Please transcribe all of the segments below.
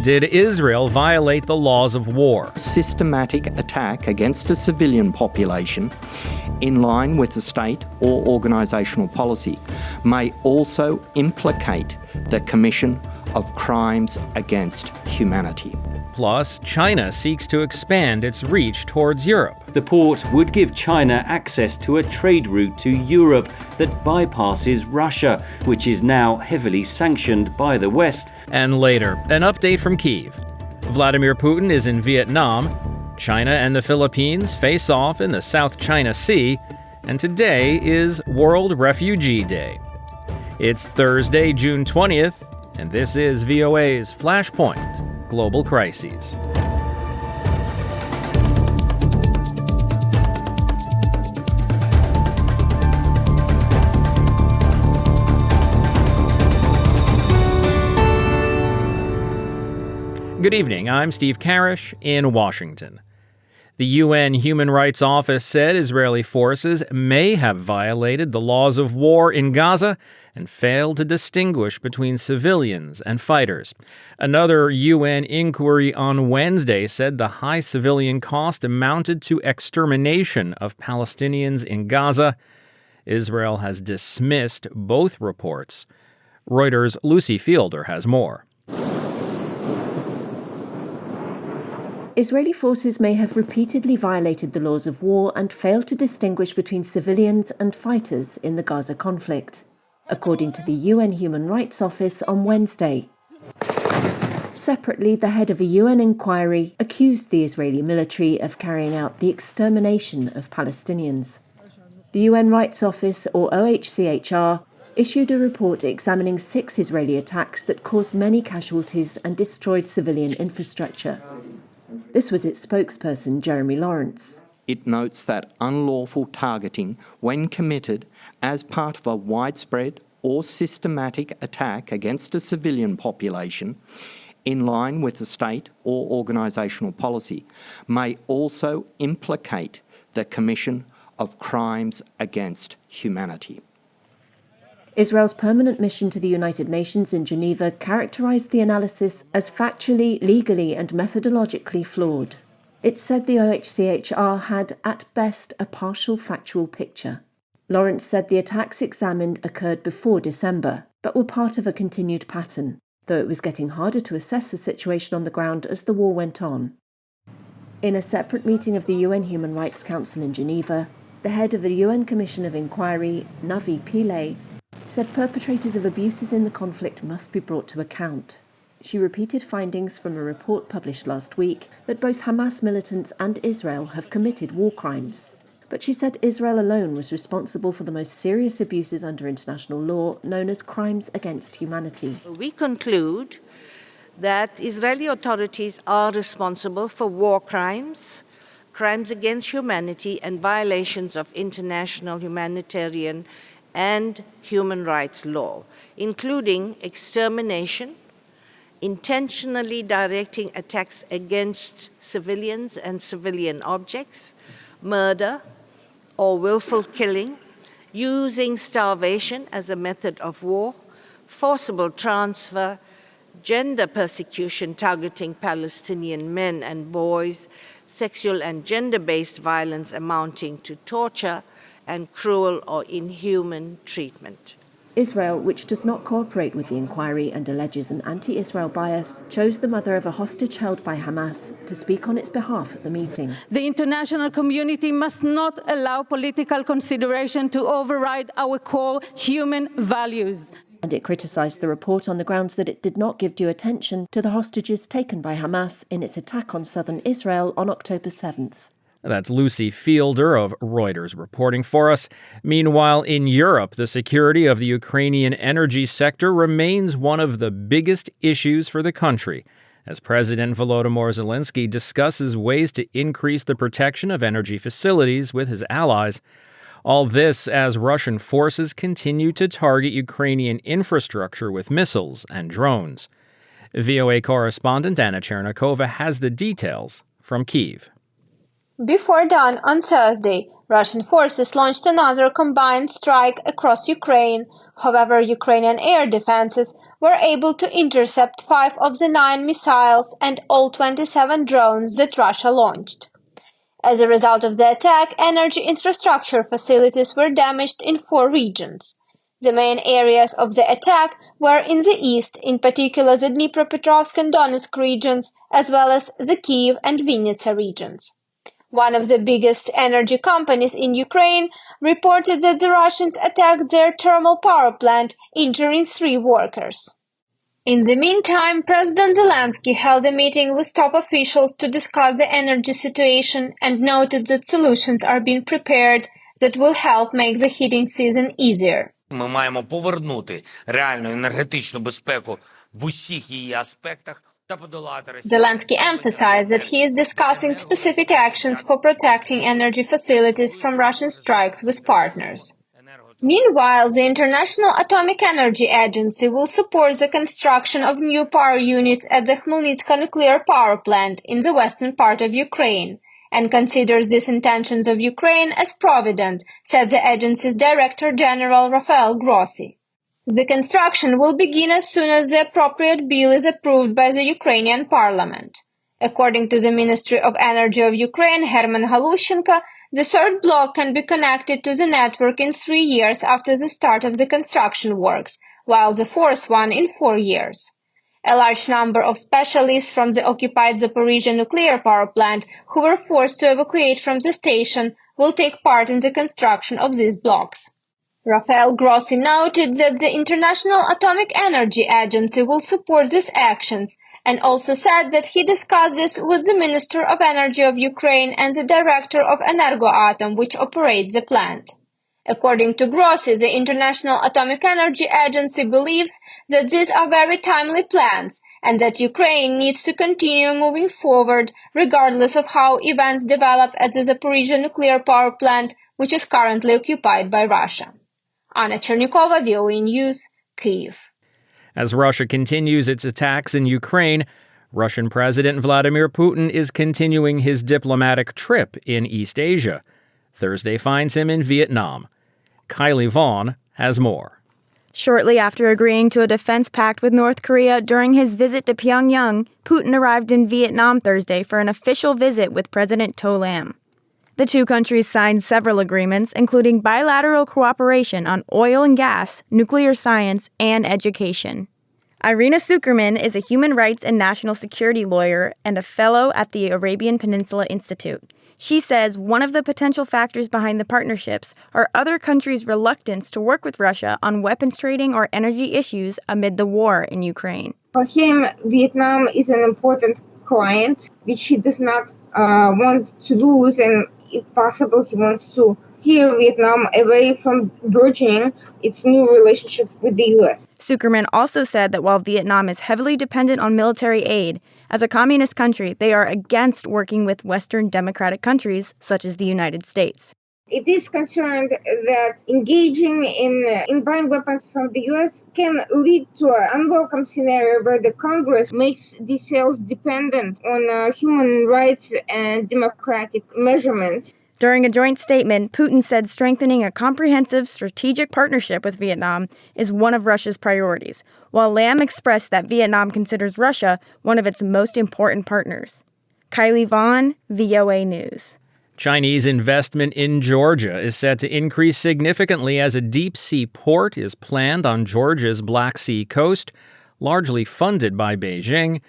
did Israel violate the laws of war? Systematic attack against a civilian population in line with the state or organisational policy may also implicate the commission of crimes against humanity. Plus, China seeks to expand its reach towards Europe. The port would give China access to a trade route to Europe that bypasses Russia, which is now heavily sanctioned by the West. And later, an update from Kyiv. Vladimir Putin is in Vietnam. China and the Philippines face off in the South China Sea. And today is World Refugee Day. It's Thursday, June 20th, and this is VOA's Flashpoint Global Crises. Good evening, I'm Steve Karish in Washington. The UN Human Rights Office said Israeli forces may have violated the laws of war in Gaza and failed to distinguish between civilians and fighters. Another UN inquiry on Wednesday said the high civilian cost amounted to extermination of Palestinians in Gaza. Israel has dismissed both reports. Reuters' Lucy Fielder has more. Israeli forces may have repeatedly violated the laws of war and failed to distinguish between civilians and fighters in the Gaza conflict, according to the UN Human Rights Office on Wednesday. Separately, the head of a UN inquiry accused the Israeli military of carrying out the extermination of Palestinians. The UN Rights Office, or OHCHR, issued a report examining 6 Israeli attacks that caused many casualties and destroyed civilian infrastructure. This was its spokesperson, Jeremy Lawrence. It notes that unlawful targeting, when committed as part of a widespread or systematic attack against a civilian population in line with the state or organisational policy, may also implicate the commission of crimes against humanity. Israel's permanent mission to the United Nations in Geneva characterised the analysis as factually, legally and methodologically flawed. It said the OHCHR had, at best, a partial factual picture. Lawrence said the attacks examined occurred before December, but were part of a continued pattern, though it was getting harder to assess the situation on the ground as the war went on. In a separate meeting of the UN Human Rights Council in Geneva, the head of the UN Commission of Inquiry, Navi Pillay, said perpetrators of abuses in the conflict must be brought to account. She repeated findings from a report published last week that both Hamas militants and Israel have committed war crimes. But she said Israel alone was responsible for the most serious abuses under international law, known as crimes against humanity. We conclude that Israeli authorities are responsible for war crimes, crimes against humanity, and violations of international humanitarian and human rights law, including extermination, intentionally directing attacks against civilians and civilian objects, murder or willful killing, using starvation as a method of war, forcible transfer, gender persecution targeting Palestinian men and boys, sexual and gender-based violence amounting to torture, and cruel or inhuman treatment. Israel, which does not cooperate with the inquiry and alleges an anti-Israel bias, chose the mother of a hostage held by Hamas to speak on its behalf at the meeting. The international community must not allow political consideration to override our core human values. And it criticised the report on the grounds that it did not give due attention to the hostages taken by Hamas in its attack on southern Israel on October 7th. That's Lucy Fielder of Reuters reporting for us. Meanwhile, in Europe, the security of the Ukrainian energy sector remains one of the biggest issues for the country, as President Volodymyr Zelensky discusses ways to increase the protection of energy facilities with his allies. All this as Russian forces continue to target Ukrainian infrastructure with missiles and drones. VOA correspondent Anna Chernikova has the details from Kyiv. Before dawn on Thursday, Russian forces launched another combined strike across Ukraine. However, Ukrainian air defenses were able to intercept 5 of the 9 missiles and all 27 drones that Russia launched. As a result of the attack, energy infrastructure facilities were damaged in 4 regions. The main areas of the attack were in the east, in particular the Dnipropetrovsk and Donetsk regions, as well as the Kyiv and Vinnytsia regions. One of the biggest energy companies in Ukraine reported that the Russians attacked their thermal power plant, injuring 3 workers. In the meantime, President Zelensky held a meeting with top officials to discuss the energy situation and noted that solutions are being prepared that will help make the heating season easier. Ми маємо повернути реальну енергетичну безпеку в усіх її аспектах. Zelensky emphasized that he is discussing specific actions for protecting energy facilities from Russian strikes with partners. Meanwhile, the International Atomic Energy Agency will support the construction of new power units at the Khmelnytska nuclear power plant in the western part of Ukraine, and considers these intentions of Ukraine as provident, said the agency's Director General Rafael Grossi. The construction will begin as soon as the appropriate bill is approved by the Ukrainian parliament. According to the Ministry of Energy of Ukraine, Herman Galushenko, the third block can be connected to the network in 3 years after the start of the construction works, while the fourth one in 4 years. A large number of specialists from the occupied Zaporizhzhia nuclear power plant who were forced to evacuate from the station will take part in the construction of these blocks. Rafael Grossi noted that the International Atomic Energy Agency will support these actions, and also said that he discussed this with the Minister of Energy of Ukraine and the Director of Energoatom, which operates the plant. According to Grossi, the International Atomic Energy Agency believes that these are very timely plans and that Ukraine needs to continue moving forward regardless of how events develop at the Zaporizhzhia nuclear power plant, which is currently occupied by Russia. Anna Chernikova, VOA News, Kyiv. As Russia continues its attacks in Ukraine, Russian President Vladimir Putin is continuing his diplomatic trip in East Asia. Thursday finds him in Vietnam. Kylie Vaughn has more. Shortly after agreeing to a defense pact with North Korea during his visit to Pyongyang, Putin arrived in Vietnam Thursday for an official visit with President To Lam. The two countries signed several agreements, including bilateral cooperation on oil and gas, nuclear science, and education. Irina Sukerman is a human rights and national security lawyer and a fellow at the Arabian Peninsula Institute. She says one of the potential factors behind the partnerships are other countries' reluctance to work with Russia on weapons trading or energy issues amid the war in Ukraine. For him, Vietnam is an important client, which he does not want to lose, and if possible, he wants to steer Vietnam away from burgeoning its new relationship with the U.S. Sukerman also said that while Vietnam is heavily dependent on military aid, as a communist country, they are against working with Western democratic countries such as the United States. It is concerned that engaging in buying weapons from the U.S. can lead to an unwelcome scenario where the Congress makes these sales dependent on human rights and democratic measurements. During a joint statement, Putin said strengthening a comprehensive strategic partnership with Vietnam is one of Russia's priorities, while Lam expressed that Vietnam considers Russia one of its most important partners. Kylie Vaughn, VOA News. Chinese investment in Georgia is set to increase significantly as a deep-sea port is planned on Georgia's Black Sea coast, largely funded by Beijing.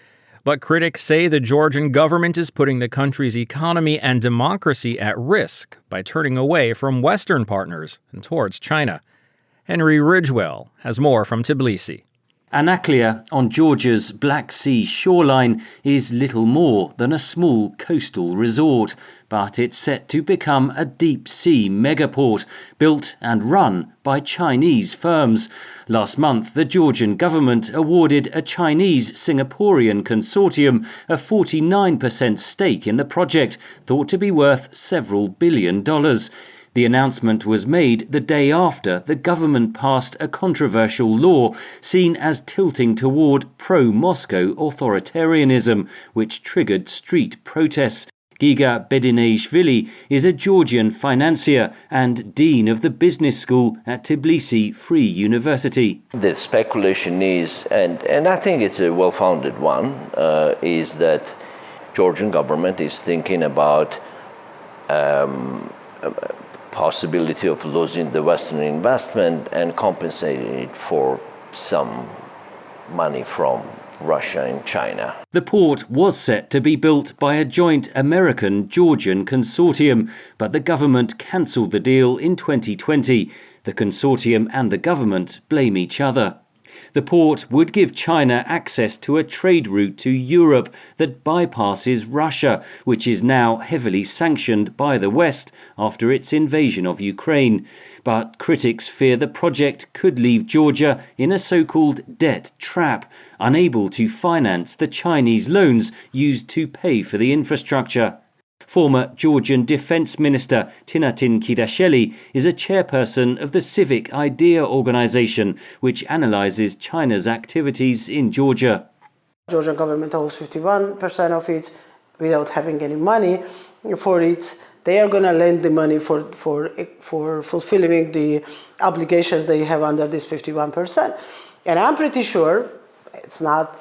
But critics say the Georgian government is putting the country's economy and democracy at risk by turning away from Western partners and towards China. Henry Ridgewell has more from Tbilisi. Anaklia on Georgia's Black Sea shoreline is little more than a small coastal resort, but it's set to become a deep-sea megaport built and run by Chinese firms. Last month, the Georgian government awarded a Chinese-Singaporean consortium a 49% stake in the project, thought to be worth several $1 billion. The announcement was made the day after the government passed a controversial law seen as tilting toward pro-Moscow authoritarianism, which triggered street protests. Giga Bedineshvili is a Georgian financier and dean of the business school at Tbilisi Free University. The speculation is, and I think it's a well-founded one, is that Georgian government is thinking about possibility of losing the Western investment and compensating it for some money from Russia and China. The port was set to be built by a joint American-Georgian consortium, but the government cancelled the deal in 2020. The consortium and the government blame each other. The port would give China access to a trade route to Europe that bypasses Russia, which is now heavily sanctioned by the West after its invasion of Ukraine. But critics fear the project could leave Georgia in a so-called debt trap, unable to finance the Chinese loans used to pay for the infrastructure. Former Georgian Defence Minister Tinatin Kidasheli is a chairperson of the Civic Idea organisation, which analyses China's activities in Georgia. Georgian government owns 51% of it without having any money for it. They are going to lend the money for fulfilling the obligations they have under this 51%. And I'm pretty sure, it's not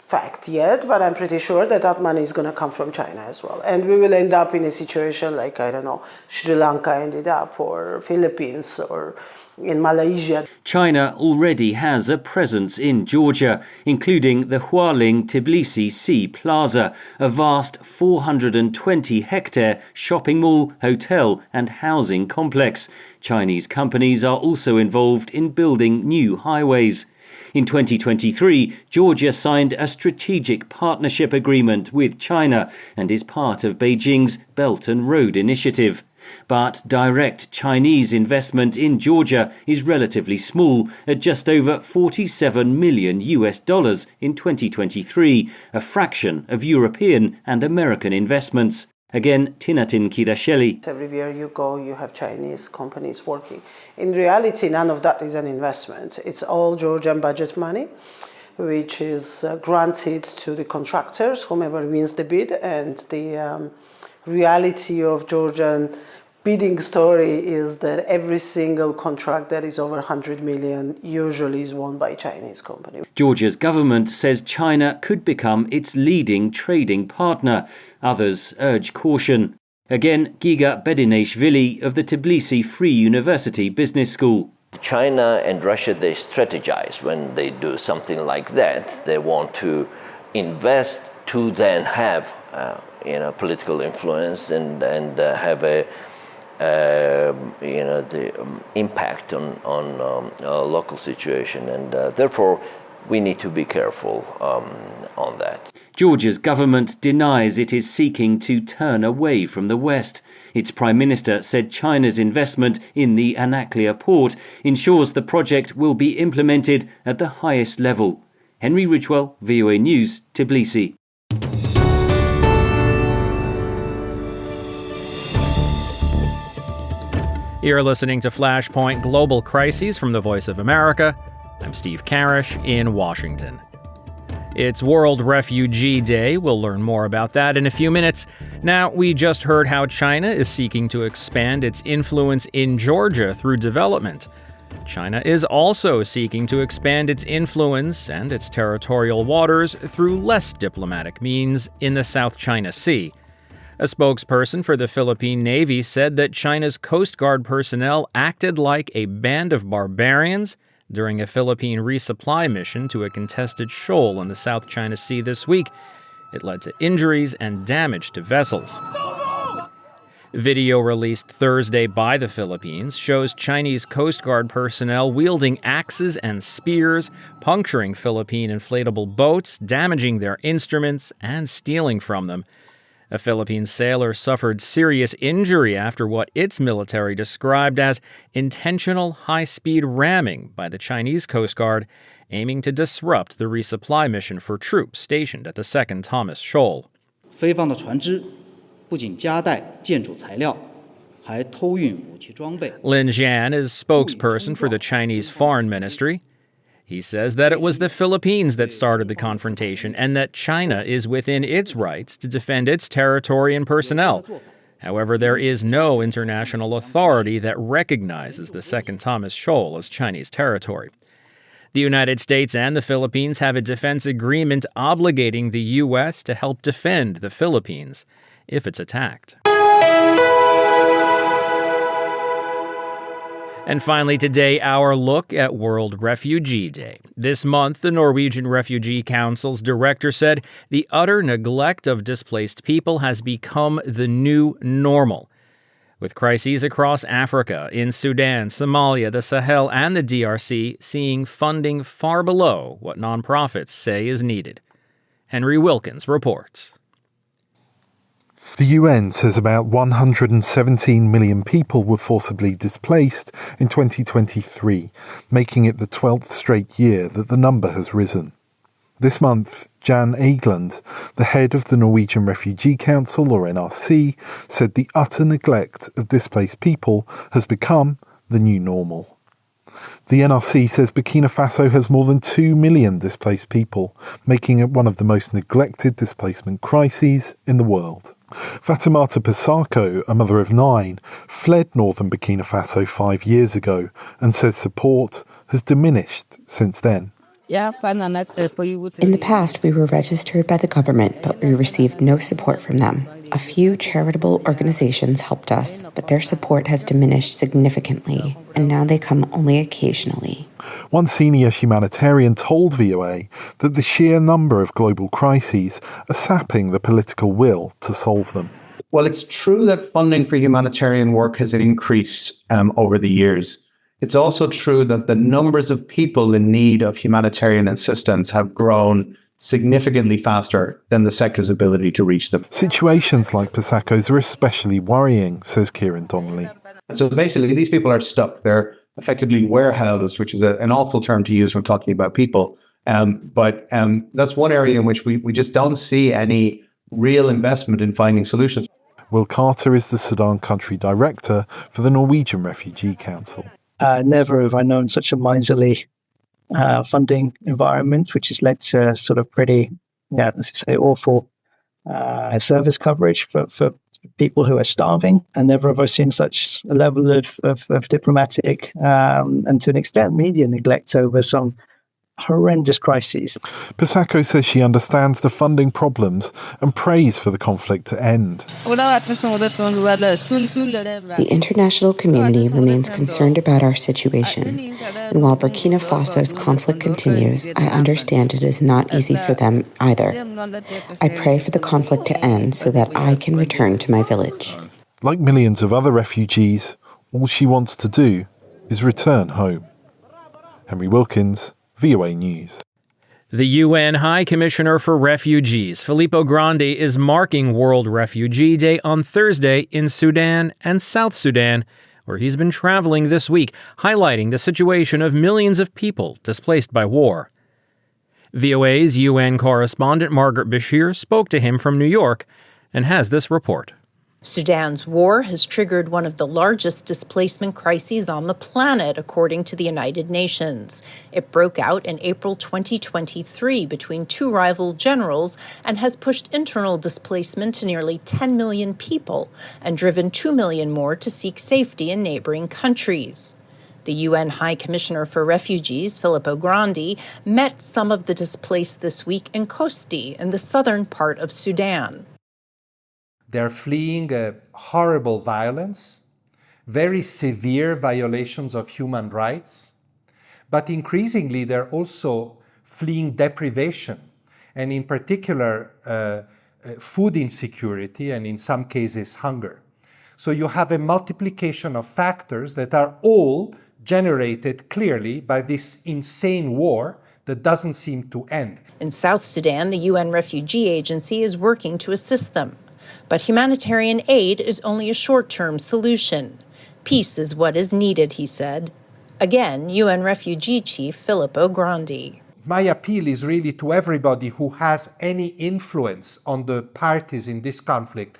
fact yet, but I'm pretty sure that that money is going to come from China as well. And we will end up in a situation like, I don't know, Sri Lanka ended up, or Philippines, or in Malaysia. China already has a presence in Georgia, including the Hualing Tbilisi Sea Plaza, a vast 420-hectare shopping mall, hotel and housing complex. Chinese companies are also involved in building new highways. In 2023, Georgia signed a strategic partnership agreement with China and is part of Beijing's Belt and Road Initiative. But direct Chinese investment in Georgia is relatively small, at just over $47 million in 2023, a fraction of European and American investments. Again, Tinatin Kidasheli. Everywhere you go, you have Chinese companies working. In reality, none of that is an investment. It's all Georgian budget money, which is granted to the contractors, whomever wins the bid. And the reality of Georgian bidding story is that every single contract that is over 100 million usually is won by Chinese company. Georgia's government says China could become its leading trading partner. Others urge caution. Again, Giga Bedineshvili of the Tbilisi Free University Business School. China and Russia, they strategize when they do something like that. They want to invest to then have political influence and have a the impact on local situation, and therefore we need to be careful on that. Georgia's government denies it is seeking to turn away from the West. Its Prime Minister said China's investment in the Anaklia port ensures the project will be implemented at the highest level. Henry Ridgewell, VOA News, Tbilisi. You're listening to Flashpoint Global Crises from the Voice of America. I'm Steve Karish in Washington. It's World Refugee Day. We'll learn more about that in a few minutes. Now, we just heard how China is seeking to expand its influence in Georgia through development. China is also seeking to expand its influence and its territorial waters through less diplomatic means in the South China Sea. A spokesperson for the Philippine Navy said that China's Coast Guard personnel acted like a band of barbarians during a Philippine resupply mission to a contested shoal in the South China Sea this week. It led to injuries and damage to vessels. Video released Thursday by the Philippines shows Chinese Coast Guard personnel wielding axes and spears, puncturing Philippine inflatable boats, damaging their instruments, and stealing from them. A Philippine sailor suffered serious injury after what its military described as intentional high-speed ramming by the Chinese Coast Guard, aiming to disrupt the resupply mission for troops stationed at the Second Thomas Shoal. 非方的船只不仅夹带建筑材料，还偷运武器装备。 Lin Jian is spokesperson for the Chinese Foreign Ministry. He says that it was the Philippines that started the confrontation and that China is within its rights to defend its territory and personnel. However, there is no international authority that recognizes the Second Thomas Shoal as Chinese territory. The United States and the Philippines have a defense agreement obligating the U.S. to help defend the Philippines if it's attacked. And finally today, our look at World Refugee Day. This month, the Norwegian Refugee Council's director said the utter neglect of displaced people has become the new normal. With crises across Africa, in Sudan, Somalia, the Sahel, and the DRC seeing funding far below what nonprofits say is needed. Henry Wilkins reports. The UN says about 117 million people were forcibly displaced in 2023, making it the 12th straight year that the number has risen. This month, Jan Egeland, the head of the Norwegian Refugee Council, or NRC, said the utter neglect of displaced people has become the new normal. The NRC says Burkina Faso has more than 2 million displaced people, making it one of the most neglected displacement crises in the world. Fatimata Pisako, a mother of 9, fled northern Burkina Faso 5 years ago and says support has diminished since then. In the past, we were registered by the government, but we received no support from them. A few charitable organizations helped us, but their support has diminished significantly, and now they come only occasionally. One senior humanitarian told VOA that the sheer number of global crises are sapping the political will to solve them. Well, it's true that funding for humanitarian work has increased over the years. It's also true that the numbers of people in need of humanitarian assistance have grown significantly faster than the sector's ability to reach them. Situations like Pisako's are especially worrying, says Kieran Donnelly. So basically, these people are stuck. They're effectively warehoused, which is an awful term to use when talking about people. But that's one area in which we just don't see any real investment in finding solutions. Will Carter is the Sudan country director for the Norwegian Refugee Council. Never have I known such a miserly funding environment, which has led to sort of pretty, let's say, awful service coverage for people who are starving. And never have I seen such a level of diplomatic and to an extent media neglect over some horrendous crises. Pisako says she understands the funding problems and prays for the conflict to end. The international community remains concerned about our situation, and while Burkina Faso's conflict continues, I understand it is not easy for them either. I pray for the conflict to end so that I can return to my village. Like millions of other refugees, all she wants to do is return home. Henry Wilkins, VOA News. The UN High Commissioner for Refugees, Filippo Grandi, is marking World Refugee Day on Thursday in Sudan and South Sudan, where he's been traveling this week, highlighting the situation of millions of people displaced by war. VOA's UN correspondent Margaret Bashir spoke to him from New York and has this report. Sudan's war has triggered one of the largest displacement crises on the planet, according to the United Nations. It broke out in April 2023 between two rival generals and has pushed internal displacement to nearly 10 million people and driven 2 million more to seek safety in neighboring countries. The UN High Commissioner for Refugees, Filippo Grandi, met some of the displaced this week in Kosti, in the southern part of Sudan. They're fleeing horrible violence, very severe violations of human rights, but increasingly they're also fleeing deprivation, and in particular food insecurity and in some cases hunger. So you have a multiplication of factors that are all generated clearly by this insane war that doesn't seem to end. In South Sudan, the UN Refugee Agency is working to assist them. But humanitarian aid is only a short-term solution. Peace is what is needed, he said. Again, UN Refugee Chief Filippo Grandi. My appeal is really to everybody who has any influence on the parties in this conflict.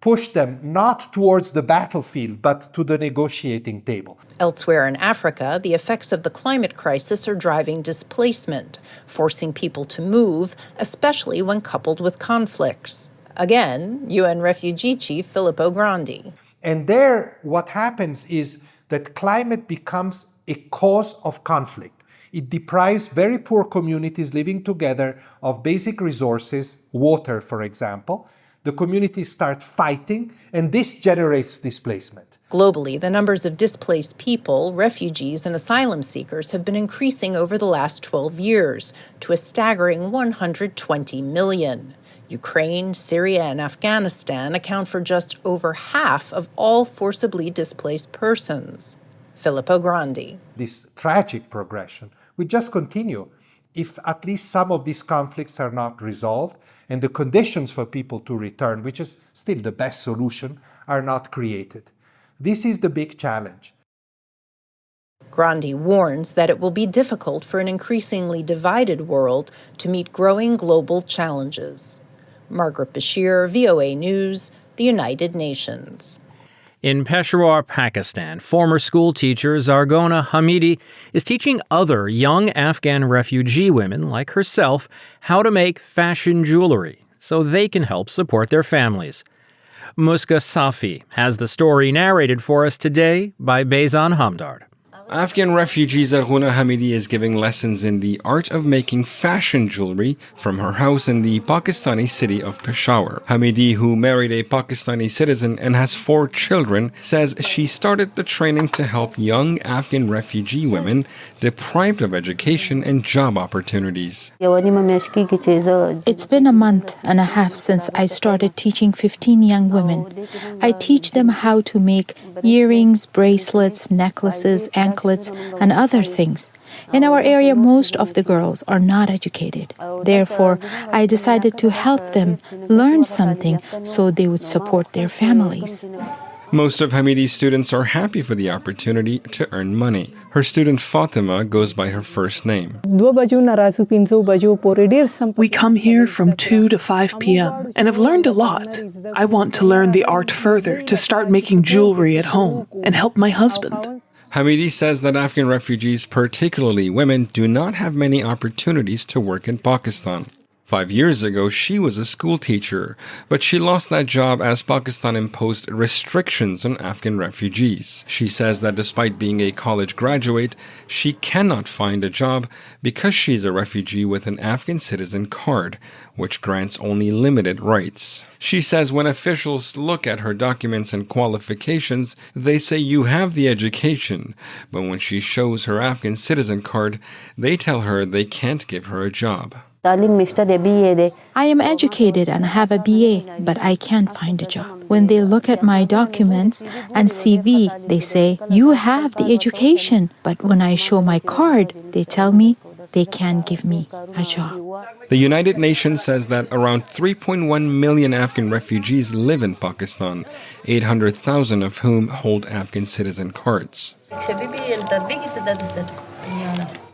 push them not towards the battlefield, but to the negotiating table. Elsewhere in Africa, the effects of the climate crisis are driving displacement, forcing people to move, especially when coupled with conflicts. Again, UN refugee chief Filippo Grandi. And there, what happens is that climate becomes a cause of conflict. It deprives very poor communities living together of basic resources, water, for example. The communities start fighting, and this generates displacement. Globally, the numbers of displaced people, refugees, and asylum seekers have been increasing over the last 12 years to a staggering 120 million. Ukraine, Syria, and Afghanistan account for just over half of all forcibly displaced persons. Filippo Grandi. This tragic progression will just continue if at least some of these conflicts are not resolved and the conditions for people to return, which is still the best solution, are not created. This is the big challenge. Grandi warns that it will be difficult for an increasingly divided world to meet growing global challenges. Margaret Bashir, VOA News, the United Nations. In Peshawar, Pakistan, former school teacher Zargona Hamidi is teaching other young Afghan refugee women like herself how to make fashion jewelry so they can help support their families. Muska Safi has the story narrated for us today by Bezan Hamdard. Afghan refugee Zargona Hamidi is giving lessons in the art of making fashion jewelry from her house in the Pakistani city of Peshawar. Hamidi, who married a Pakistani citizen and has 4 children, says she started the training to help young Afghan refugee women deprived of education and job opportunities. It's been a month and a half since I started teaching 15 young women. I teach them how to make earrings, bracelets, necklaces, anklets, and other things. In our area, most of the girls are not educated. Therefore, I decided to help them learn something so they would support their families. Most of Hamidi's students are happy for the opportunity to earn money. Her student Fatima goes by her first name. We come here from 2 to 5 p.m. and have learned a lot. I want to learn the art further to start making jewelry at home and help my husband. Hamidi says that Afghan refugees, particularly women, do not have many opportunities to work in Pakistan. 5 years ago, she was a school teacher, but she lost that job as Pakistan imposed restrictions on Afghan refugees. She says that despite being a college graduate, she cannot find a job because she's a refugee with an Afghan citizen card, which grants only limited rights. She says when officials look at her documents and qualifications, they say you have the education, but when she shows her Afghan citizen card, they tell her they can't give her a job. I am educated and have a BA, but I can't find a job. When they look at my documents and CV, they say, you have the education. But when I show my card, they tell me they can't give me a job. The United Nations says that around 3.1 million Afghan refugees live in Pakistan, 800,000 of whom hold Afghan citizen cards.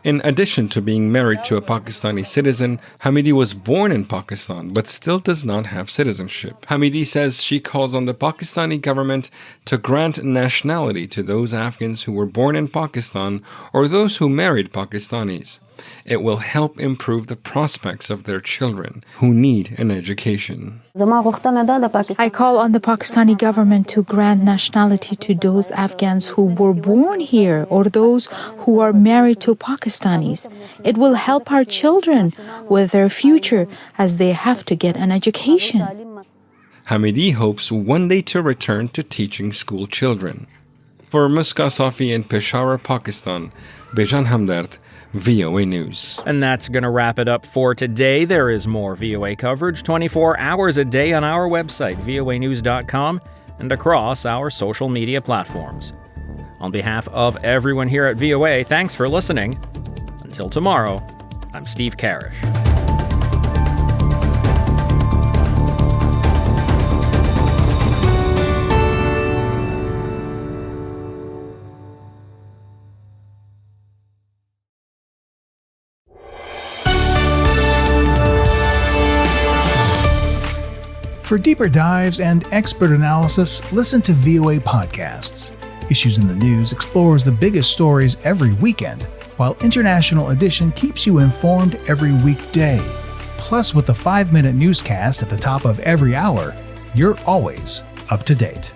In addition to being married to a Pakistani citizen, Hamidi was born in Pakistan but still does not have citizenship. Hamidi says she calls on the Pakistani government to grant nationality to those Afghans who were born in Pakistan or those who married Pakistanis. It will help improve the prospects of their children who need an education. I call on the Pakistani government to grant nationality to those Afghans who were born here or those who are married to Pakistanis. It will help our children with their future as they have to get an education. Hamidi hopes one day to return to teaching school children. For Muska Safi in Peshawar, Pakistan, Bejan Hamdard, VOA News. And that's going to wrap it up for today. There is more VOA coverage 24 hours a day on our website, voanews.com, and across our social media platforms. On behalf of everyone here at VOA, thanks for listening. Until tomorrow, I'm Steve Karish. For deeper dives and expert analysis, listen to VOA Podcasts. Issues in the News explores the biggest stories every weekend, while International Edition keeps you informed every weekday. Plus, with the 5-minute newscast at the top of every hour, you're always up to date.